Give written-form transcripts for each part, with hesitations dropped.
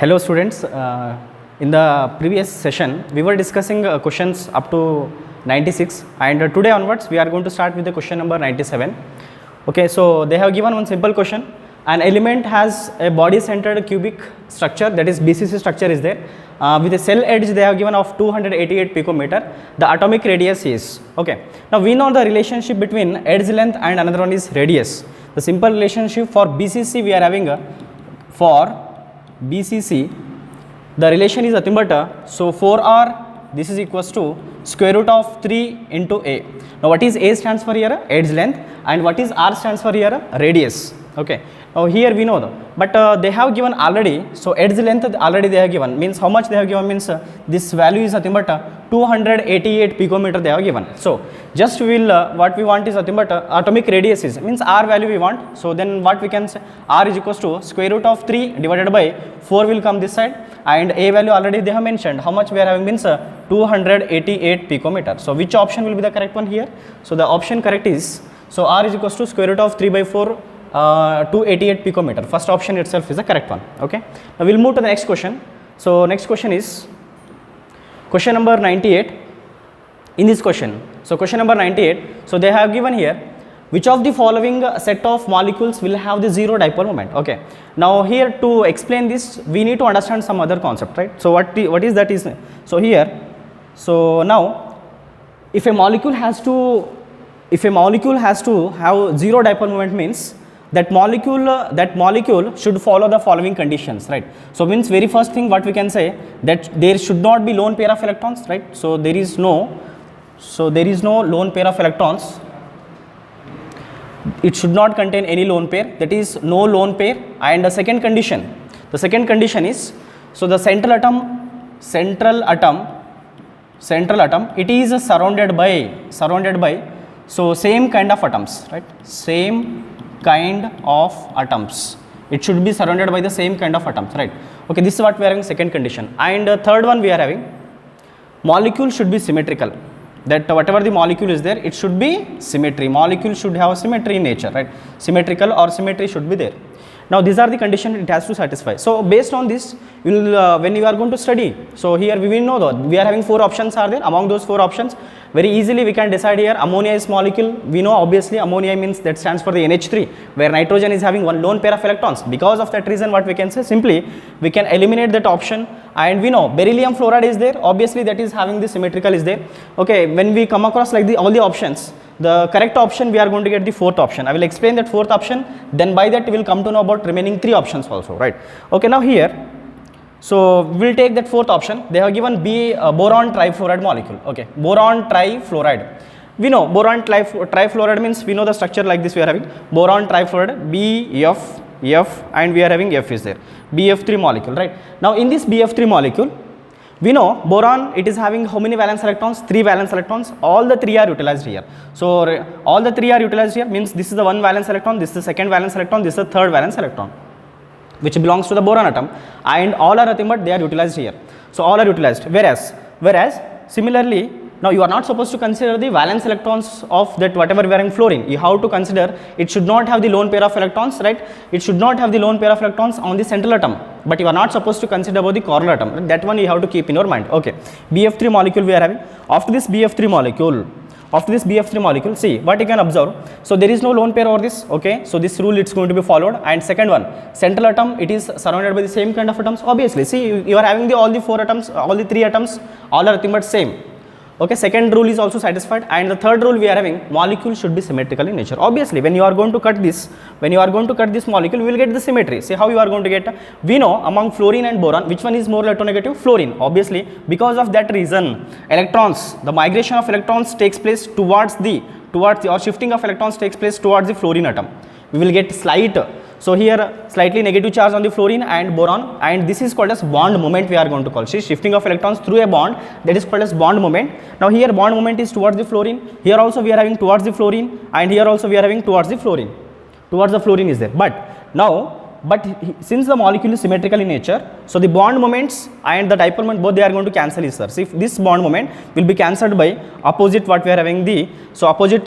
Hello students, in the previous session we were discussing questions up to 96 and today onwards we are going to start with the question number 97. Okay, so they have given one simple question. An element has a body centered cubic structure, that is BCC structure is there, with a cell edge they have given of 288 picometer. The atomic radius is, okay, now we know the relationship between edge length and another one is radius. The simple relationship for BCC we are having for BCC, the relation is nothing but so 4R, this is equals to square root of 3 into A. Now what is A stands for here? Edge length, and what is R stands for here? Radius. Okay, now here we know though, but they have given already, so edge length already they have given, means how much they have given means this value is nothing but 288 picometer they have given. So just we will what we want is nothing but atomic radius is, means R value we want. So then what we can say, R is equals to square root of 3 divided by 4 will come this side, and A value already they have mentioned, how much we are having means 288 picometer. So which option will be the correct one here? So the option correct is, so R is equals to square root of 3 by 4 288 picometer. First option itself is the correct one. Okay, now we'll move to the next question. So next question is question number 98. In this question, so question number 98, so they have given here, which of the following set of molecules will have the zero dipole moment? Okay, now here to explain this we need to understand some other concept, right? So what is that is, so here, so now if a molecule has to have zero dipole moment means that molecule should follow the following conditions, right? So means very first thing what we can say, that there should not be lone pair of electrons, right? So there is no lone pair of electrons. It should not contain any lone pair, that is no lone pair. And the second condition is, so the central atom it is surrounded by so same kind of atoms, right? Same kind of atoms, it should be surrounded by the same kind of atoms, right? Okay, this is what we are having, second condition. And third one we are having, molecule should be symmetrical, that whatever the molecule is there, it should be symmetry, molecule should have symmetry in nature, right? Symmetrical or symmetry should be there. Now these are the conditions it has to satisfy. So based on this, you will when you are going to study, so here we will know that we are having 4 options are there. Among those 4 options, very easily we can decide here ammonia is molecule. We know obviously ammonia means that stands for the NH3, where nitrogen is having one lone pair of electrons. Because of that reason what we can say, simply we can eliminate that option. And we know beryllium fluoride is there, obviously that is having the symmetrical is there. Okay, when we come across like all the options, the correct option we are going to get the 4th option. I will explain that 4th option, then by that we will come to know about remaining 3 options also, right? Okay, now here, so we will take that 4th option. They have given boron trifluoride molecule. Okay, boron trifluoride. We know boron trifluoride means we know the structure like this we are having, boron trifluoride BF, and we are having F is there, BF3 molecule, right? Now in this BF3 molecule, we know boron it is having how many valence electrons? 3 valence electrons. All the 3 are utilized here. So all the 3 are utilized here, means this is the 1 valence electron, this is the 2nd valence electron, this is the 3rd valence electron, which belongs to the boron atom, and all are nothing but they are utilized here. So all are utilized. Whereas similarly, now you are not supposed to consider the valence electrons of that whatever we are in fluorine. You have to consider it should not have the lone pair of electrons, right? It should not have the lone pair of electrons on the central atom, but you are not supposed to consider about the coronal atom, right? That one you have to keep in your mind. Okay, BF3 molecule we are having. After this BF3 molecule, see what you can observe. So there is no lone pair over this. Okay, so this rule it's going to be followed. And second one, central atom it is surrounded by the same kind of atoms. Obviously, see you are having all the 4 atoms, all the 3 atoms, all are nothing but same. Okay, second rule is also satisfied. And the third rule we are having, molecule should be symmetrical in nature. Obviously when you are going to cut this molecule, we will get the symmetry. See how you are going to get, we know among fluorine and boron which one is more electronegative? Fluorine. Obviously because of that reason, electrons, the migration of electrons takes place towards the or shifting of electrons takes place towards the fluorine atom. We will get slight, so here slightly negative charge on the fluorine and boron, and this is called as bond moment we are going to call. See, shifting of electrons through a bond, that is called as bond moment. Now here bond moment is towards the fluorine, here also we are having towards the fluorine, and here also we are having towards the fluorine is there. But now but since the molecule is symmetrical in nature, so the bond moments and the dipole moment both they are going to cancel each other. So if this bond moment will be cancelled by opposite what we are having the, so opposite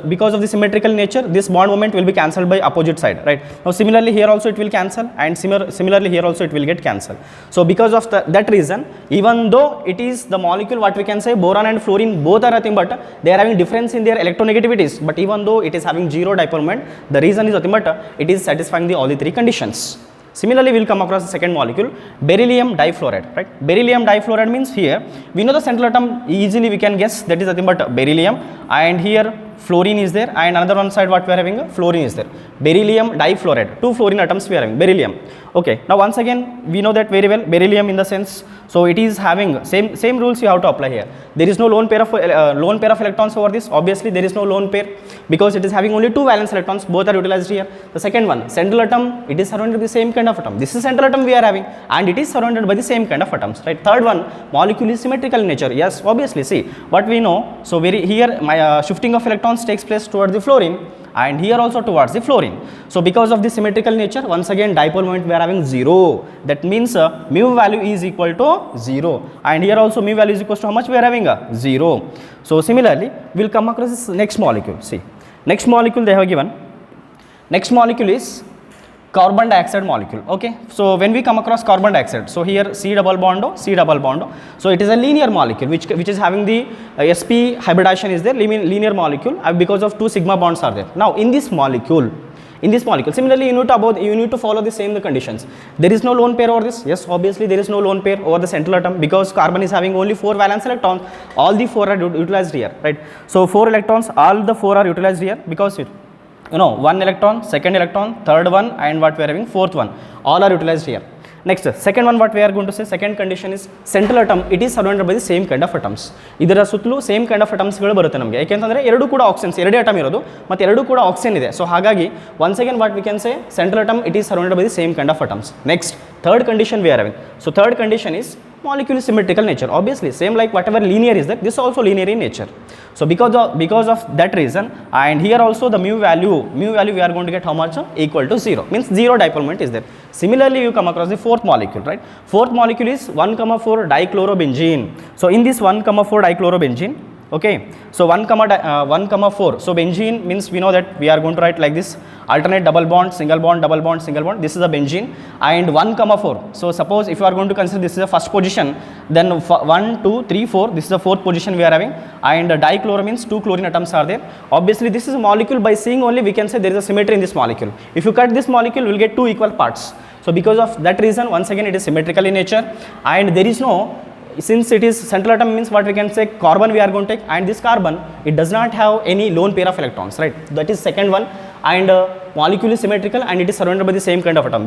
because of the symmetrical nature, this bond moment will be cancelled by opposite side, right? Now similarly here also it will cancel, and similarly here also it will get cancelled. So because of that reason, even though it is the molecule what we can say boron and fluorine both are nothing but they are having difference in their electronegativities, but even though it is having zero dipole moment, the reason is nothing but it is satisfying the all the three conditions. Similarly, we will come across the second molecule, beryllium difluoride, right? Beryllium difluoride means here, we know the central atom, easily we can guess that is nothing but beryllium, and here fluorine is there, and another one side what we are having, fluorine is there. Beryllium difluoride, 2 fluorine atoms we are having, beryllium. Okay, now once again, we know that very well, beryllium in the sense, so it is having same rules you have to apply here. There is no lone pair of electrons over this. Obviously, there is no lone pair because it is having only 2 valence electrons. Both are utilized here. The second one, central atom, it is surrounded by the same kind of atom. This is central atom we are having, and it is surrounded by the same kind of atoms, right? Third one, molecule is symmetrical in nature. Yes, obviously. See what we know. So here my shifting of electrons takes place towards the fluorine, and here also towards the fluorine. So because of the symmetrical nature, once again dipole moment we are having 0. That means mu value is equal to 0, and here also mu value is equal to how much we are having 0. So similarly, we will come across this next molecule. See, next molecule they have given. Next molecule is carbon dioxide molecule. Okay, so when we come across carbon dioxide, so here C double bond O, C double bond O. So it is a linear molecule which is having the sp hybridization is there, linear molecule, because of 2 sigma bonds are there. Now in this molecule, similarly you need to follow the same conditions. There is no lone pair over this. Yes, obviously there is no lone pair over the central atom because carbon is having only 4 valence electrons. All the 4 are utilized here, right? So 4 electrons, all the 4 are utilized here because one electron, second electron, third one, and what we are having, fourth one, all are utilized here. Next, second one what we are going to say, second condition is central atom, it is surrounded by the same kind of atoms. ಇದರ ಸುತ್ತಲೂ same kind of ಅಟಮ್ಸ್ಗಳು ಬರುತ್ತೆ ನಮಗೆ, ಯಾಕೆಂತಂದರೆ ಎರಡು ಕೂಡ oxygens, ಎರಡೇ atom ಇರೋದು ಮತ್ತು ಎರಡು ಕೂಡ ಆಕ್ಸಿಜನ್ ಇದೆ. ಸೊ ಹಾಗಾಗಿ once again what we can say central atom it is surrounded by the same kind of atoms. Next third condition we are having. So third condition is molecule is symmetrical nature. Obviously same like whatever linear is that, this also linear in nature. So because of that reason, and here also the mu value we are going to get how much, equal to 0, means 0 dipole moment is there. Similarly you come across the fourth molecule, right? Fourth molecule is 1,4 dichlorobenzene. So in this 1,4 dichlorobenzene, okay, so 1,4, so benzene means we know that we are going to write like this, alternate double bond, single bond, double bond, single bond, this is a benzene, and 1,4. So suppose if you are going to consider this is the first position, then 1, 2, 3, 4, this is the fourth position we are having, and dichloro means 2 chlorine atoms are there. Obviously this is a molecule, by seeing only we can say there is a symmetry in this molecule. If you cut this molecule, we will get 2 equal parts. So because of that reason, once again it is symmetrical in nature, and there is no, since it is central atom means what we can say carbon we are going to take, and this carbon it does not have any lone pair of electrons, right? That is second one, and molecule is symmetrical and it is surrounded by the same kind of atom.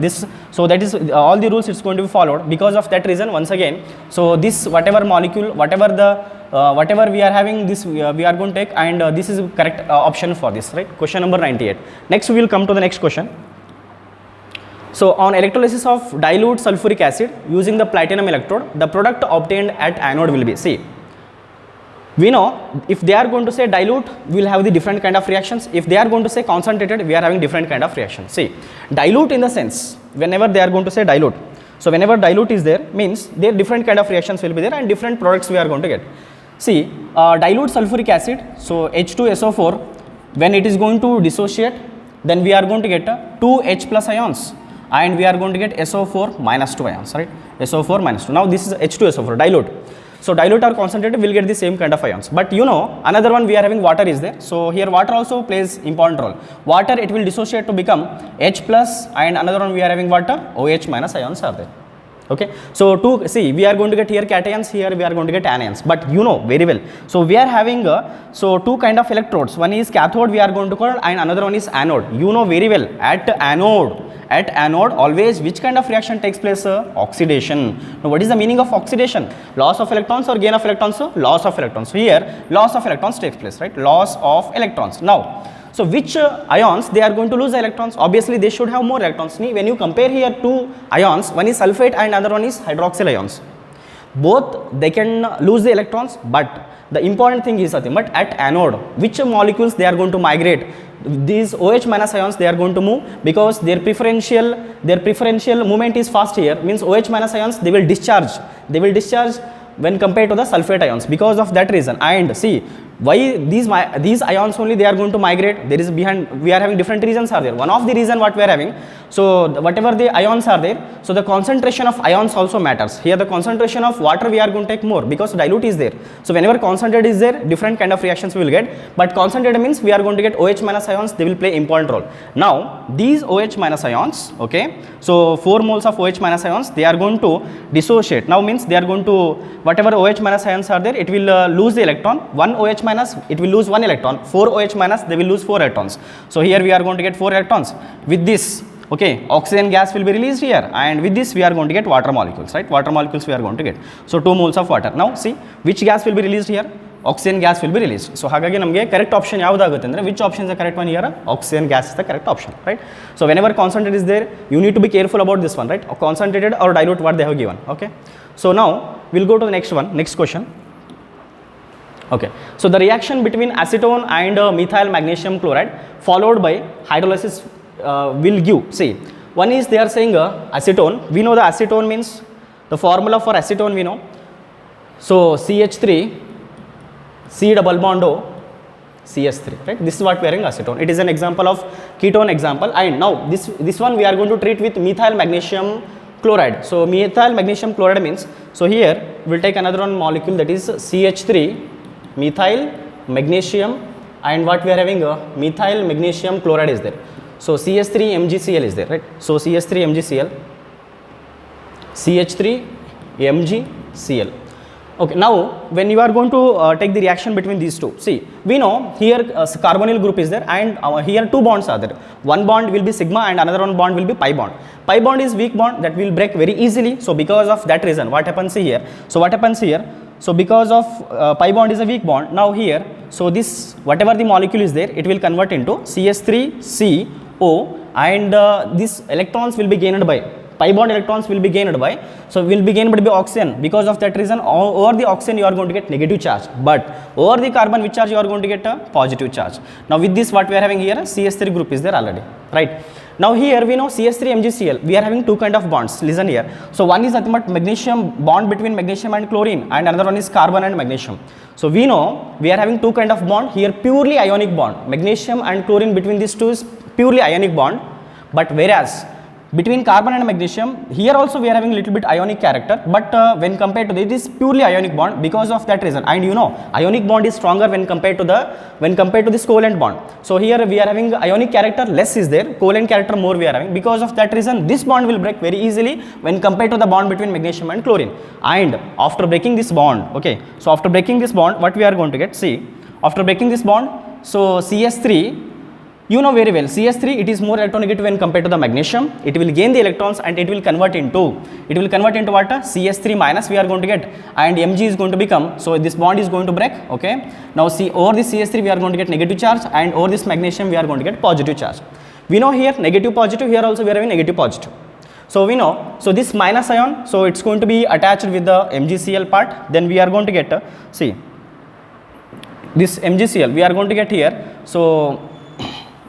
So that is all the rules it's going to be followed. Because of that reason, once again, so this whatever molecule, whatever we are having, this we are going to take, and this is correct option for this, right? Question number 98. Next we will come to the next question. So on electrolysis of dilute sulfuric acid using the platinum electrode, the product obtained at anode will be, see, we know if they are going to say dilute, we will have the different kind of reactions. If they are going to say concentrated, we are having different kind of reactions. See, dilute in the sense, whenever they are going to say dilute, so whenever dilute is there, means there different kind of reactions will be there and different products we are going to get. See, dilute sulfuric acid, so H2SO4, when it is going to dissociate, then we are going to get 2H plus ions, and we are going to get SO4 minus 2 ions, right? SO4 minus 2. Now this is H2SO4, dilute. So dilute or concentrated, we will get the same kind of ions. But another one we are having water is there. So here water also plays important role. Water, it will dissociate to become H plus, and another one we are having water, OH minus ions are there. Okay, so we are going to get here cations, here we are going to get anions, but very well. So we are having 2 kind of electrodes. One is cathode we are going to call, and another one is anode. Very well, at anode always which kind of reaction takes place? Oxidation. Now what is the meaning of oxidation? Loss of electrons or gain of electrons? Loss of electrons. So here loss of electrons takes place, right? Loss of electrons. Now, so which ions they are going to lose the electrons? Obviously they should have more electrons. When you compare here 2 ions, one is sulfate and another one is hydroxyl ions. both they can lose the electrons, but the important thing is nothing but at anode which molecules they are going to migrate. These OH minus ions they are going to move because their preferential movement is fast here, means OH minus ions they will discharge when compared to the sulfate ions because of that reason. And see why these ions only they are going to migrate, there is behind, we are having different reasons are there. One of the reason what we are having, so whatever the ions are there, so the concentration of ions also matters. Here the concentration of water we are going to take more because dilute is there. So whenever concentrate is there, different kind of reactions we will get, but concentrated means we are going to get OH minus ions, they will play important role. Now these OH minus ions, okay, so 4 moles of OH minus ions they are going to dissociate. Now means they are going to, whatever OH minus ions are there, it will lose the electron. 1 OH minus it will lose 1 electron, 4 OH minus they will lose 4 electrons. So here we are going to get 4 electrons. With this, okay, oxygen gas will be released here, and with this we are going to get water molecules, right? Water molecules we are going to get. So 2 moles of water. Now see which gas will be released here? Oxygen gas will be released. So hagagi namage correct option yavudagutte andre, which option is the correct one here? Oxygen gas is the correct option, right? So whenever concentrate is there, you need to be careful about this one, right? Concentrated or dilute what they have given, okay? So now we'll go to the next one, next question. Okay, so the reaction between acetone and methyl magnesium chloride followed by hydrolysis will give, see, one is they are saying acetone. We know the acetone means, the formula for acetone we know. So CH3, C double bond O, CS3, right? This is what we are having acetone. It is an example of ketone example. And now this one we are going to treat with methyl magnesium chloride. So methyl magnesium chloride means, so here we will take another one molecule, that is CH3 methyl magnesium, and what we are having methyl magnesium chloride is there. So CH3 MgCl is there, right? So CH3 MgCl, CH3 MgCl. Okay, now when you are going to take the reaction between these two, see, we know here carbonyl group is there, and here 2 bonds are there. One bond will be sigma and another one bond will be pi bond. Pi bond is weak bond that will break very easily. So because of that reason, what happens here? So what happens here? So because of pi bond is a weak bond, now here, so this whatever the molecule is there, it will convert into CH3CO, and these electrons will be gained by, pi bond electrons will be gained by, so will be gained by oxygen. Because of that reason, over the oxygen you are going to get negative charge, but over the carbon which charge you are going to get a positive charge. Now with this what we are having here, CH3 group is there already, right? Now here we know CH3 MgCl, we are having 2 kind of bonds, listen here. So one is nothing but magnesium, bond between magnesium and chlorine, and another one is carbon and magnesium. So we know we are having 2 kind of bond here, purely ionic bond, magnesium and chlorine, between these two is purely ionic bond, but whereas between carbon and magnesium, here also we are having little bit ionic character, but when compared to this, it is purely ionic bond because of that reason. And you know ionic bond is stronger when compared to this covalent bond. So here we are having ionic character less is there, covalent character more we are having. Because of that reason, this bond will break very easily when compared to the bond between magnesium and chlorine. And after breaking this bond, okay, so after breaking this bond, what we are going to get? See, after breaking this bond, so CS3, you know very well, CH3 it is more electronegative when compared to the magnesium. It will gain the electrons and it will convert into what? CH3 minus we are going to get, and Mg is going to become, so this bond is going to break, okay. Now see, over this CH3 we are going to get negative charge, and over this magnesium we are going to get positive charge. We know here negative positive, here also we are having negative positive. So we know, so this minus ion, so it's going to be attached with the MgCl part, then we are going to get, see, this MgCl we are going to get here. So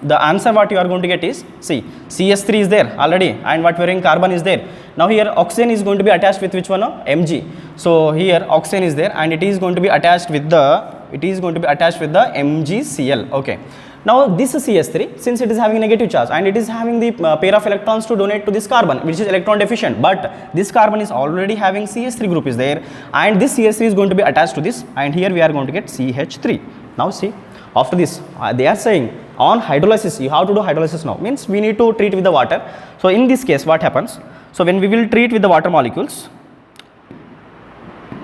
the answer what you are going to get is, see, CH3 is there already, and what we are having carbon is there. Now here oxygen is going to be attached with which one? Mg. So here oxygen is there, and it is going to be attached with the MgCl, okay. Now this is CH3, since it is having negative charge and it is having the pair of electrons to donate to this carbon, which is electron deficient, but this carbon is already having CH3 group is there, and this CH3 is going to be attached to this, and here we are going to get CH3. Now see, after this they are saying on hydrolysis, you have to do hydrolysis now, means we need to treat with the water. So in this case what happens? So when we will treat with the water molecules,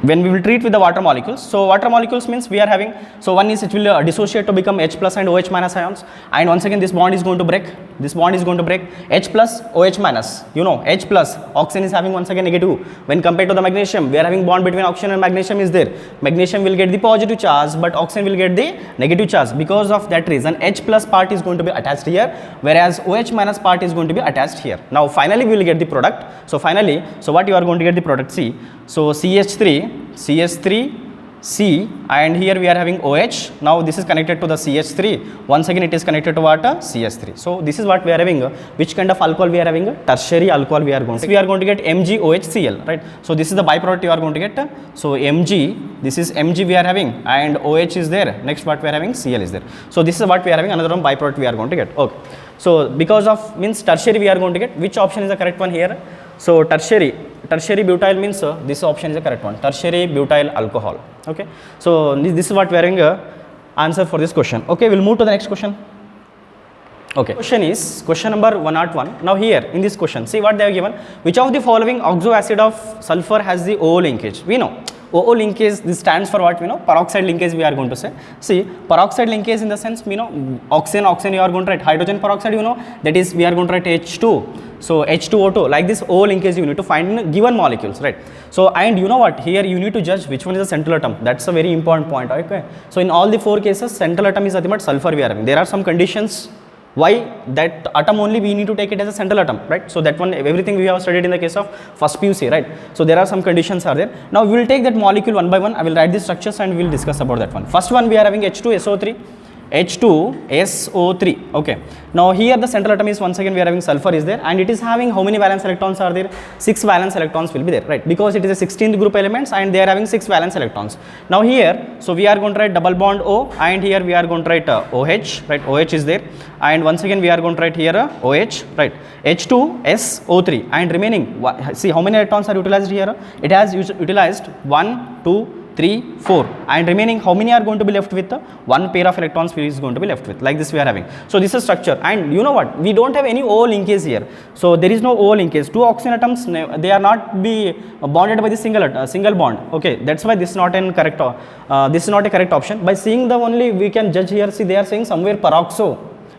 when we will treat with the water molecules. So water molecules means we are having, so one is it will dissociate to become H plus and OH minus ions, and once again this bond is going to break, this bond is going to break, H plus OH minus, you know, H plus, oxygen is having once again negative. When compared to the magnesium, we are having bond between oxygen and magnesium is there. Magnesium will get the positive charge, but oxygen will get the negative charge. Because of that reason, H plus part is going to be attached here, whereas OH minus part is going to be attached here. Now finally we will get the product. So finally, so what you are going to get the product, see, so CH3, C, and here we are having OH. Now this is connected to the CH3. Once again it is connected to what? CH3. So this is what we are having. Which kind of alcohol we are having? Tertiary alcohol we are going to. We are going to get MgOHCl, right? So this is the byproduct you are going to get. So Mg, this is Mg we are having, and OH is there. Next what we are having? Cl is there. So this is what we are having. Another one byproduct we are going to get. Okay. So because of means tertiary we are going to get. Which option is the correct one here? So tertiary butyl means this option is the correct one. Tertiary butyl alcohol. Okay. So this is what we are having answer for this question. Okay, we'll move to the next question. Okay. Question is question number 101. Now here in this question, see what they have given. Which of the following oxo acid of sulfur has the O linkage? We know OO linkage, this stands for what we know, peroxide linkage we are going to say. See, peroxide linkage in the sense we know oxygen you are going to write, hydrogen peroxide you know, that is we are going to write H2. So H2O2, like this O linkage you need to find in given molecules, right? So and you know what, here you need to judge which one is the central atom. That's a very important point. Okay. So in all the 4 cases, central atom is nothing but sulfur we are having. There are some conditions why that atom only we need to take it as a central atom, right? So that one, everything we have studied in the case of first PUC, right? So there are some conditions are there. Now we will take that molecule one by one. I will write the structures and we will discuss about that one. First one we are having H2SO3. H2SO3. Okay. Now here the central atom is once again we are having sulfur is there, and it is having how many valence electrons are there? 6 valence electrons will be there, right? Because it is a 16th group elements and they are having 6 valence electrons. Now here, so we are going to write double bond O, and here we are going to write OH, right? OH is there, and once again we are going to write here OH, right? H2SO3, and remaining, see how many electrons are utilized here? It has utilized 1, 2, 3, 4, and remaining how many are going to be left with? One pair of electrons is going to be left with, like this we are having. So this is structure, and you know what, we don't have any O linkage here. So there is no O linkage. 2 oxygen atoms, they are not be bonded by the single bond. Okay, that's why this is not an correct. This is not a correct option. By seeing the only we can judge here. See, they are saying somewhere peroxo.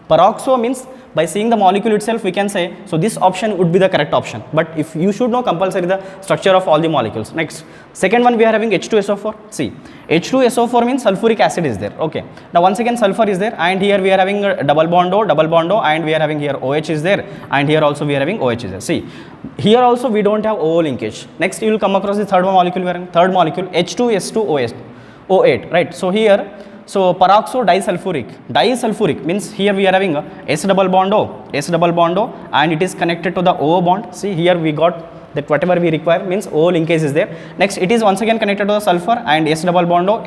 Peroxo means by seeing the molecule itself we can say, so this option would be the correct option. But if you should know compulsory the structure of all the molecules. Next, second one we are having H2SO4. See, H2SO4 means sulfuric acid is there. Okay. Now once again sulfur is there, and here we are having a double bond O, and we are having here OH is there, and here also we are having OH is there. See, here also we don't have O linkage. Next you will come across the third one molecule we are having, third molecule H2S2O8, right? So here, so peroxo disulfuric means here we are having a S double bond O, and it is connected to the O bond. See, here we got that whatever we require means O linkage is there. Next, it is once again connected to the sulfur and S double bond O,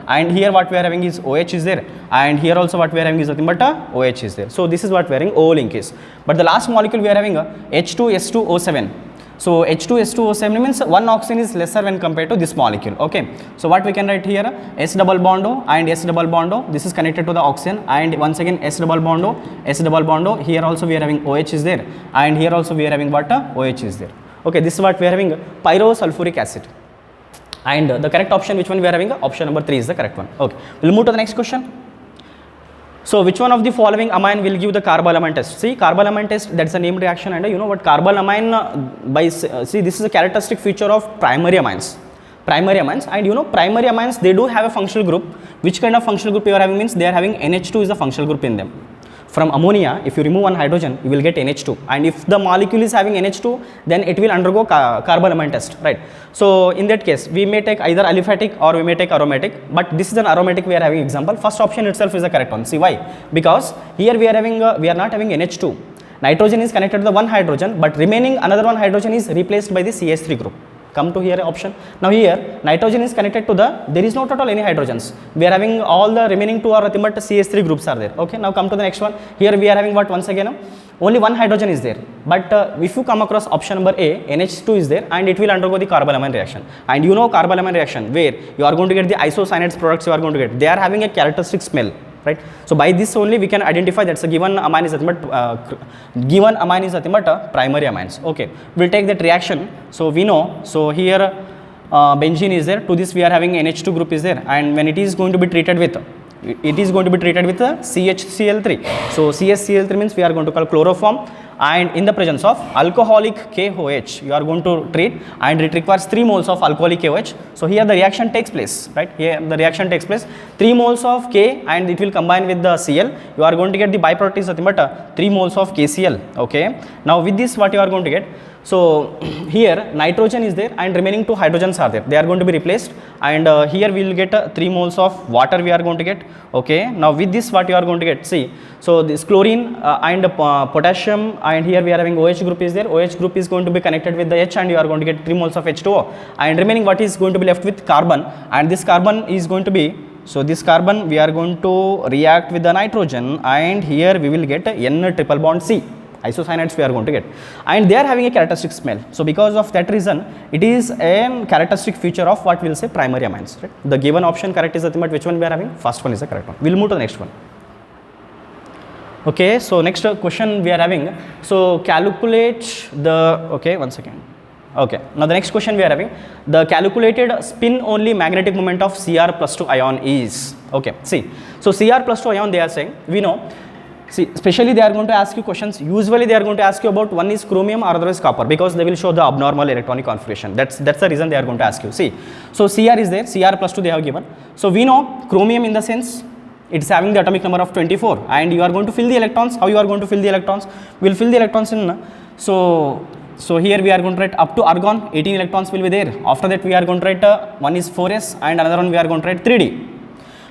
and here what we are having is OH is there, and here also what we are having is nothing but OH is there. So this is what we are having, O linkage. But the last molecule we are having a H2S2O7. So H2S2O7 means one oxygen is lesser when compared to this molecule. Okay. So what we can write here, S double bond O and S double bond O. This is connected to the oxygen, and once again S double bond O. Here also we are having OH is there, and here also we are having what? OH is there. Okay. This is what we are having, pyrosulfuric acid. And the correct option, which one we are having? Option number 3 is the correct one. Okay. We'll move to the next question. So which one of the following amine will give the carbolamine test? See, carbolamine test, that's a named reaction, and you know what, carbolamine see, this is a characteristic feature of primary amines, and you know primary amines, they do have a functional group. Which kind of functional group you are having means they are having NH2 is the functional group in them. From ammonia, if you remove one hydrogen, you will get NH2, and if the molecule is having NH2, then it will undergo carbolamine test, right? So in that case, we may take either aliphatic or we may take aromatic, but this is an aromatic we are having example. First option itself is the correct one. See why? Because here we are having we are not having NH2. Nitrogen is connected to the one hydrogen, but remaining another one hydrogen is replaced by the CH3 group. Come to here option. Now here nitrogen is connected to there is not at all any hydrogens. We are having all the remaining 2 are nothing but CH3 groups are there. Okay. Now come to the next one. Here we are having what, once again only one hydrogen is there. But if you come across option number A, NH2 is there, and it will undergo the carbolamine reaction. And you know carbolamine reaction where you are going to get the isocyanates products you are going to get. They are having a characteristic smell. Right. So by this only we can identify that's a given amine is nothing but primary amines. Okay, we'll take that reaction. So we know, so here benzene is there. To this we are having NH2 group is there, and when it is going to be treated with, it is going to be treated with CHCl3. So CHCl3 means we are going to call chloroform, and in the presence of alcoholic KOH you are going to treat, and it requires 3 moles of alcoholic KOH. So here the reaction takes place, right? Here the reaction takes place, 3 moles of K and it will combine with the Cl. You are going to get the byproduct is nothing but 3 moles of KCl. Okay, now with this what you are going to get, so here nitrogen is there and remaining 2 hydrogens are there, they are going to be replaced, and here we will get 3 moles of water we are going to get. Okay, now with this what you are going to get, see, so this chlorine and potassium, and here we are having OH group is there, OH group is going to be connected with the H, and you are going to get 3 moles of H2O, and remaining what is going to be left with carbon, and this carbon is going to be, so this carbon we are going to react with the nitrogen, and here we will get N triple bond C. Isocyanates we are going to get, and they are having a characteristic smell. So because of that reason, it is a characteristic feature of what we will say primary amines, right? The given option correct is nothing but which one we are having, first one is the correct one. We will move to the next one. Okay, so next question we are having, so calculate the, okay, one second. Okay, now the next question we are having, the calculated spin only magnetic moment of Cr+2 ion is, okay, see, so Cr+2 ion they are saying, we know, see, especially they are going to ask you questions, usually they are going to ask you about one is chromium or other is copper, because they will show the abnormal electronic configuration. That's the reason they are going to ask you. See, so Cr is there, Cr+2 they have given. So we know chromium in the sense, it's having the atomic number of 24, and you are going to fill the electrons. How you are going to fill the electrons? We will fill the electrons in, so here we are going to write up to argon, 18 electrons will be there. After that we are going to write one is 4s and another one we are going to write 3d.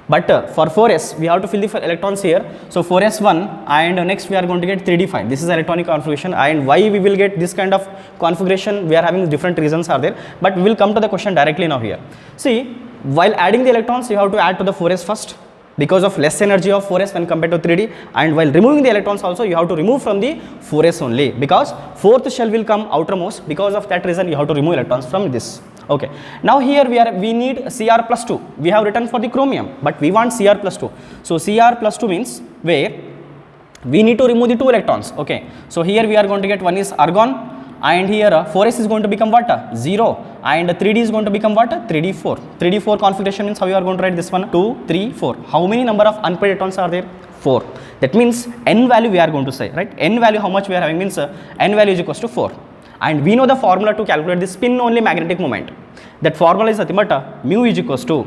But for 4s, we have to fill the electrons here. So 4s1, and next we are going to get 3d5. This is electronic configuration, and why we will get this kind of configuration, we are having different reasons are there. But we will come to the question directly now here. See, while adding the electrons, you have to add to the 4s first, because of less energy of 4s when compared to 3d, and while removing the electrons also, you have to remove from the 4s only, because 4th shell will come outermost. Because of that reason, you have to remove electrons from this. Okay, now here we need Cr+2. We have written for the chromium, but we want Cr+2. So Cr+2 means where we need to remove the 2 electrons. Okay, so here we are going to get one is argon, and here 4s is going to become what? 0, and 3d is going to become what? 3d4. 3d4 configuration means how you are going to write this one? 2, 3, 4. How many number of unpaired electrons are there? 4. That means n value we are going to say, right? N value how much we are having means n value is equals to 4. And we know the formula to calculate the spin only magnetic moment. That formula is nothing but mu is equals to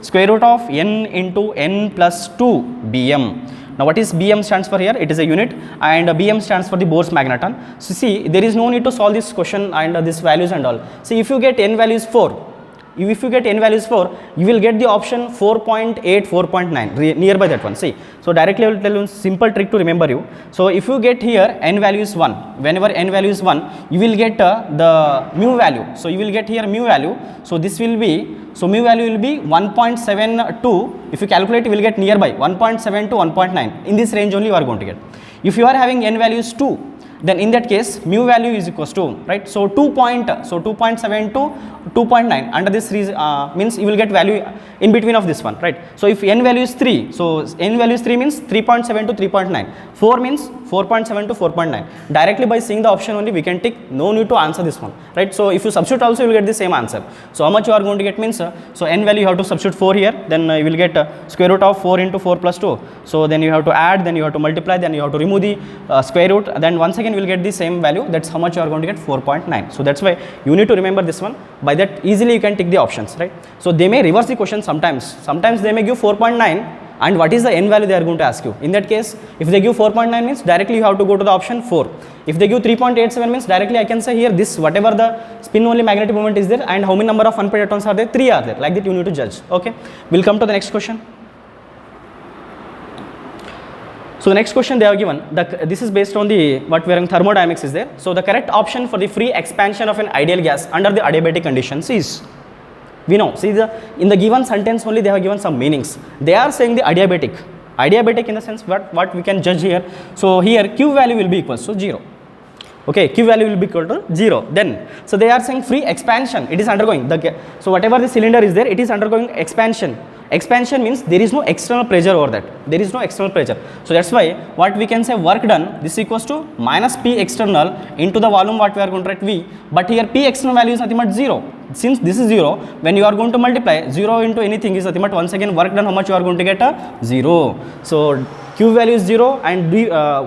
square root of n into n plus 2 bm. Now what is bm stands for here? It is a unit, and bm stands for the Bohr's magneton. So see, there is no need to solve this question and these values and all. See, if you get n value is 4, if you get n value is 4, you will get the option 4.8, 4.9 nearby that one. See, so directly I will tell you simple trick to remember you. So if you get here n value is 1, whenever n value is 1, you will get the mu value. So you will get here mu value. So this will be, so mu value will be 1.72. If you calculate, you will get nearby 1.7 to 1.9. In this range only you are going to get. If you are having n value is 2, then in that case mu value is equals to, right, so 2.7 to 2.9. Under this means you will get value in between of this one, right? So if n value is 3, so n value is 3 means 3.7 to 3.9, 4 means 4.7 to 4.9. Directly by seeing the option only we can tick, no need to answer this one, right? So if you substitute also you will get the same answer. So how much you are going to get means, so n value you have to substitute 4 here, then you will get square root of 4 into 4 plus 2. So then you have to add, then you have to multiply, then you have to remove the square root, then once again you will get the same value. That's how much you are going to get, 4.9. So that's why you need to remember this one. By that easily you can tick the options, right? So they may reverse the question sometimes they may give 4.9, and what is the n value they are going to ask you. In that case, if they give 4.9 means directly you have to go to the option 4. If they give 3.87 means directly I can say here this whatever the spin only magnetic moment is there, and how many number of unpaired electrons are there, 3 are there. Like that you need to judge. Okay, we'll come to the next question. So the next question they have given, this is based on the what we are in thermodynamics is there. So the correct option for the free expansion of an ideal gas under the adiabatic conditions is, we know, see in the given sentence only they have given some meanings. They are saying the adiabatic in the sense what we can judge here. So here Q value will be equals to 0. Okay, Q value will be equal to 0. Then, so they are saying free expansion, it is undergoing, so whatever the cylinder is there, it is undergoing expansion. Expansion means there is no external pressure over that. There is no external pressure. So that's why what we can say work done, this equals to minus P external into the volume what we are going to write V. But here P external value is nothing but 0. since this is 0, when you are going to multiply 0 into anything is nothing but once again work done, how much you are going to get? 0. So Q value is 0 and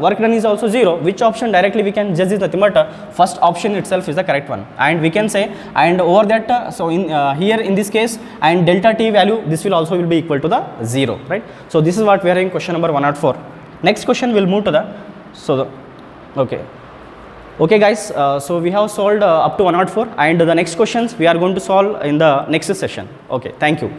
work done is also 0. Which option directly we can judge is nothing but first option itself is the correct one, and we can say, and over that so in here in this case, and delta t value, this will also will be equal to the 0, right? So this is what we are in question number 104. Next question we'll move to the, so the, okay guys, so we have solved up to 104, and the next questions we are going to solve in the next session. Okay, thank you.